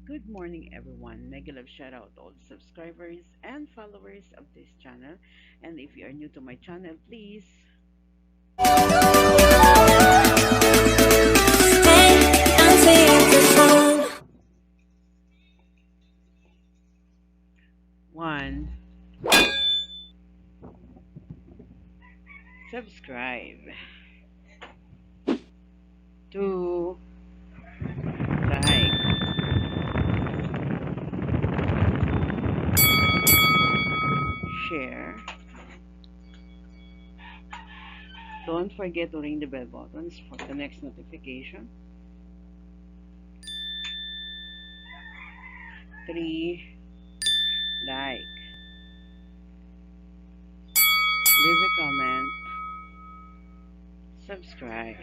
Good morning, everyone. Mega love shout out to all the subscribers and followers of this channel. And if you are new to my channel, please one, subscribe, two, like, share. Don't forget to ring the bell buttons for the next notification. Three, like, leave a comment, subscribe.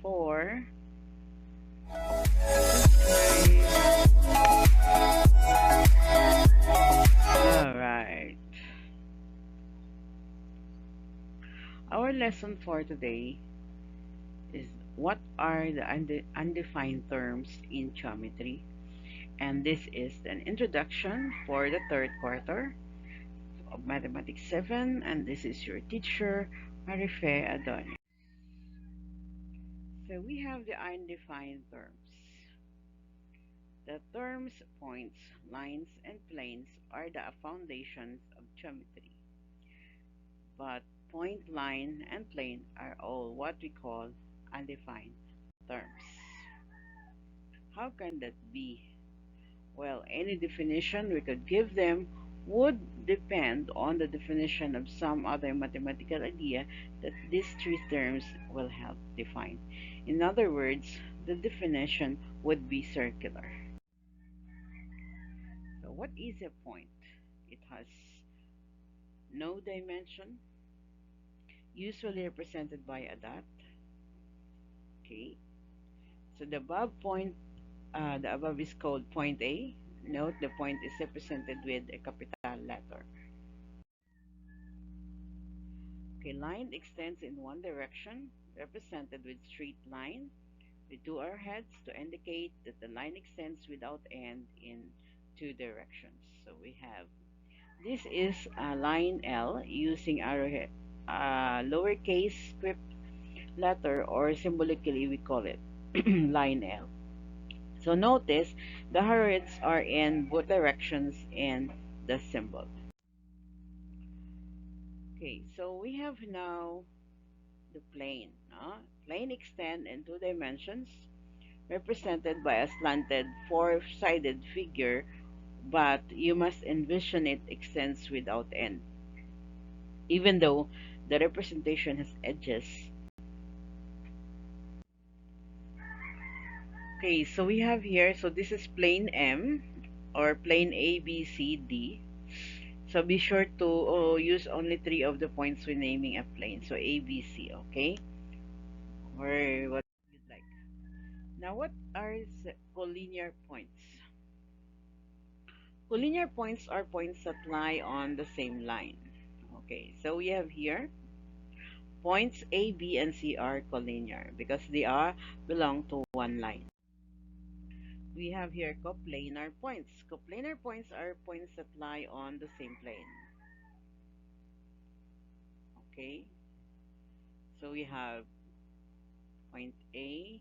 Four, alright. Our lesson for today is what are the undefined terms in geometry, and this is an introduction for the third quarter of Mathematics 7, and this is your teacher Marife Adonis. So we have the undefined terms. The terms points, lines, and planes are the foundations of geometry, but point, line, and plane are all what we call undefined terms. How can that be? Well, any definition we could give them would depend on the definition of some other mathematical idea that these three terms will help define. In other words, the definition would be circular. So what is a point? It has no dimension, usually represented by a dot. Okay. So the above is called point A. Note the point is represented with a capital letter. Okay, line extends in one direction, represented with straight line with two arrowheads to indicate that the line extends without end in two directions. So we have this is a line L using arrowhead, lowercase script letter, or symbolically we call it line L. So notice the arrowheads are in both directions in the symbol. Okay, so we have now the plane. Plane extend in two dimensions, represented by a slanted four-sided figure, but you must envision it extends without end, even though the representation has edges. Okay, so we have here, so this is plane M, or plane A, B, C, D. So be sure to use only three of the points when naming a plane. So A, B, C, okay? Or what you'd like. Now, what are collinear points? Collinear points are points that lie on the same line. Okay, so we have here points A, B, and C are collinear because they are belong to one line. We have here coplanar points. Coplanar points are points that lie on the same plane. Okay, so we have point A,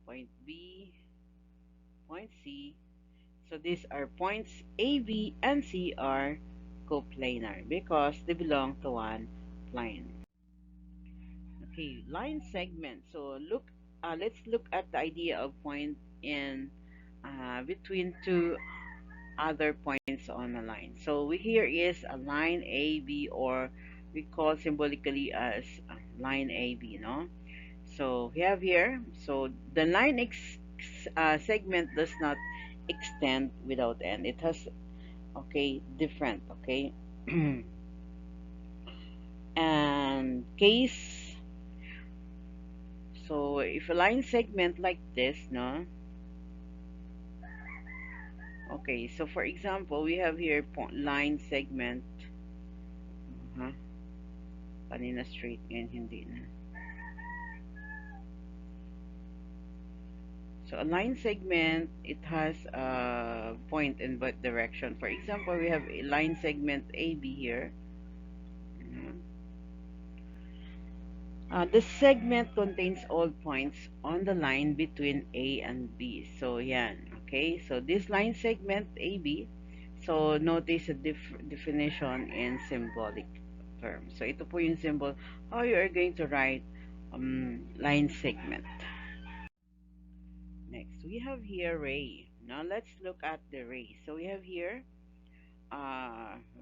point B, point C. So these are points A, B, and C are coplanar because they belong to one line. Okay, line segment. So let's look at the idea of point in between two other points on a line. So here is a line AB, or we call symbolically as line AB, no? So we have here, so the line segment does not extend without end. It has, okay, different, okay? And case, so if a line segment like this, no? Okay, so for example, we have here line segment, kanina straight ngayon hindi na. So a line segment, it has a point in both direction. For example, we have a line segment AB here. The segment contains all points on the line between A and B. So, yan. Okay, so this line segment AB, so notice the definition in symbolic terms. So, ito po yung symbol, how you are going to write line segment. Next, we have here ray. Now, let's look at the ray. So, we have here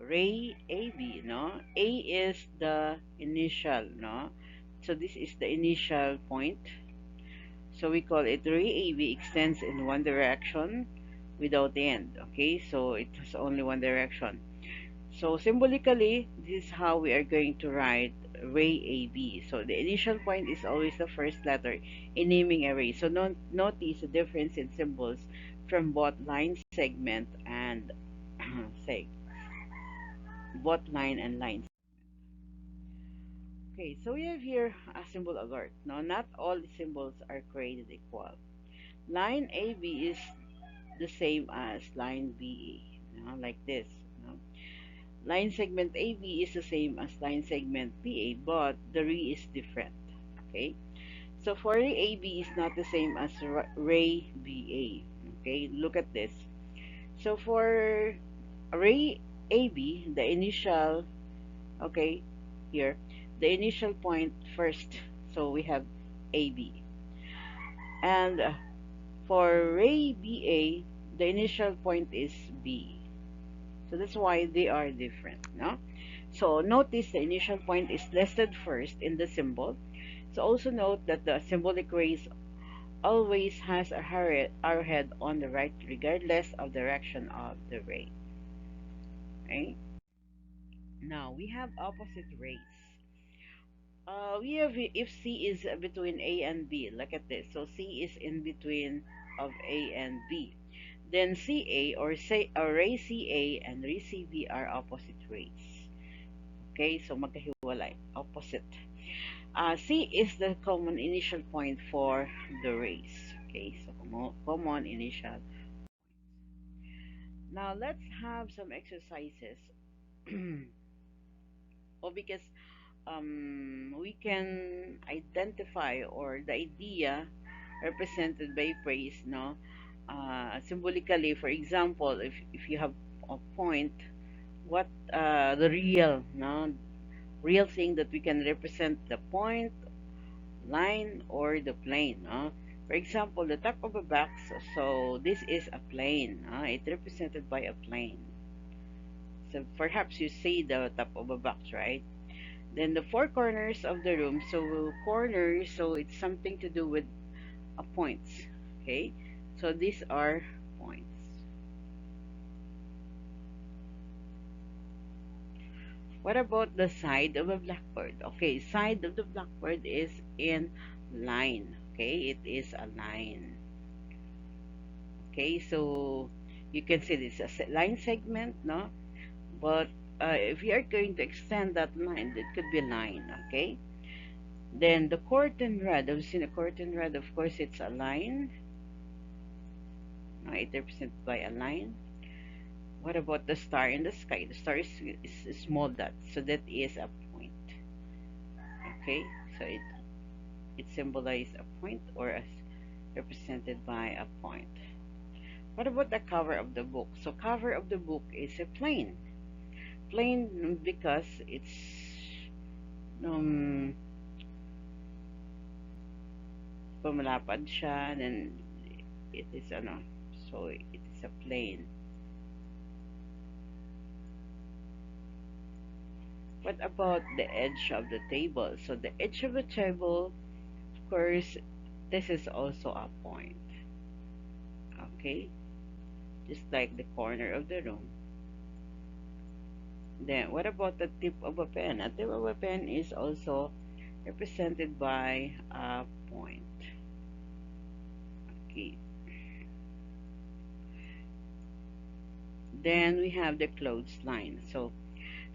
ray AB, no? A is the initial, no? So this is the initial point. So we call it ray AB extends in one direction without end. Okay, so it has only one direction. So symbolically, this is how we are going to write ray AB. So the initial point is always the first letter in naming a ray. So notice the difference in symbols from both line segment and say both line and line. Okay, so we have here a symbol alert. Now, not all the symbols are created equal. Line AB is the same as line BA, like this. No? Line segment AB is the same as line segment BA, but the ray is different. Okay, so for ray AB is not the same as ray BA. Okay, look at this. So for ray AB, the initial, okay, here, the initial point first, so we have AB. And for ray BA, the initial point is B. So that's why they are different, no? So notice the initial point is listed first in the symbol. So also note that the symbolic rays always has a arrowhead on the right regardless of direction of the ray. Okay? Now we have opposite rays. We have if C is between A and B. Look at this. So C is in between of A and B. Then CA or say ray CA and ray CB are opposite rays. Okay, so magkahiwalay, opposite. C is the common initial point for the rays. Okay, so common initial. Now let's have some exercises. Oh, because we can identify or the idea represented by praise, no? Symbolically, for example, if you have a point, what the real, no, real thing that we can represent the point, line, or the plane, no? For example, the top of a box, so this is a plane, it's represented by a plane. So perhaps you see the top of a box, right? Then the four corners of the room, so corners, so it's something to do with points. Okay, so these are points. What about the side of a blackboard? Okay, side of the blackboard is in line. Okay, it is a line. Okay, so you can see this as a line segment, no? But if you are going to extend that line, it could be line. Okay. Then the curtain rod, have you seen a curtain rod? Of course, it's a line. It's represented by a line. What about the star in the sky? The star is a small dot, so that is a point. Okay, so it symbolizes a point or as represented by a point. What about the cover of the book? So cover of the book is a plane. Plane because it's pumalapad siya, then it is so it is a plane. What about the edge of the table? So the edge of the table, of course, this is also a point. Okay, just like the corner of the room. Then what about the tip of a pen? A tip of a pen is also represented by a point. Okay. Then we have the clothesline. So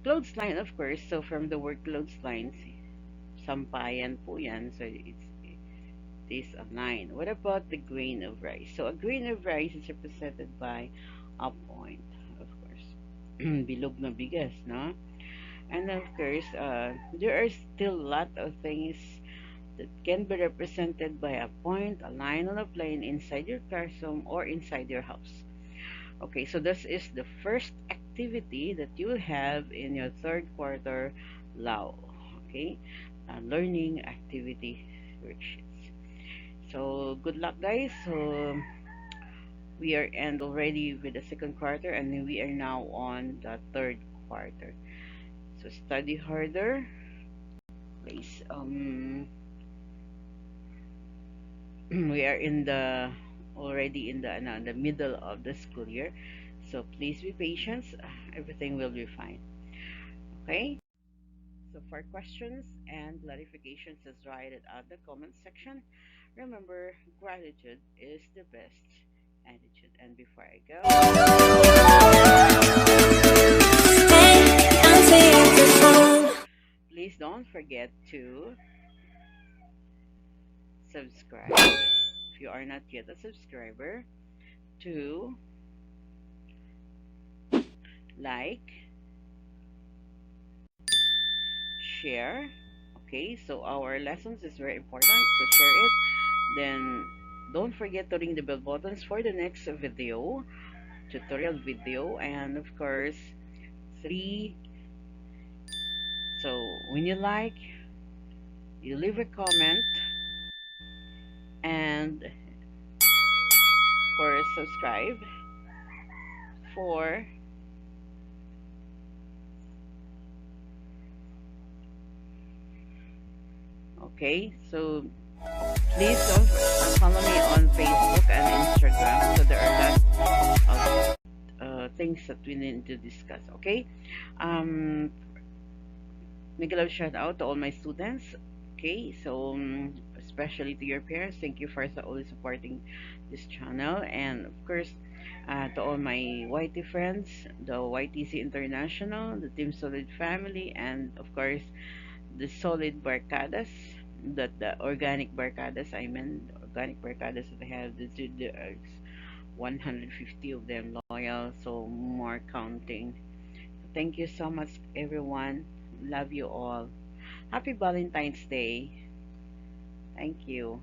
clothesline, of course, so from the word clotheslines, sampayan po yan. So this line. What about the grain of rice? So a grain of rice is represented by a point, of course. Bilog na bigas, no? And of course, there are still a lot of things that can be represented by a point, a line on a plane inside your classroom or inside your house. Okay, so this is the first activity that you will have in your third quarter LAO. Okay, learning activity worksheets. So good luck, guys. So we are end already with the second quarter, and we are now on the third quarter. So study harder, please. We are in the already in the middle of the school year, so please be patient. Everything will be fine. Okay. So for questions and clarifications, just write it at the comment section. Remember, gratitude is the best attitude. And before I go, please don't forget to subscribe if you are not yet a subscriber, to like, share. Okay, so our lessons is very important, so share it. Then don't forget to ring the bell buttons for the next video, tutorial video, and of course, three. So when you like, you leave a comment, and of course, subscribe for. Okay, so please don't follow me on Facebook and Instagram. So there are lots of things that we need to discuss. Okay, um, make a love shout out to all my students. Okay, so especially to your parents, thank you for always supporting this channel, and of course, to all my YT friends, the YTC International, the Team Solid family, and of course, the Solid Barcadas, the organic Barcadas. I mean, the organic Barcadas that I have. The 150 of them loyal, so more counting. Thank you so much, everyone. Love you all. Happy Valentine's Day. Thank you.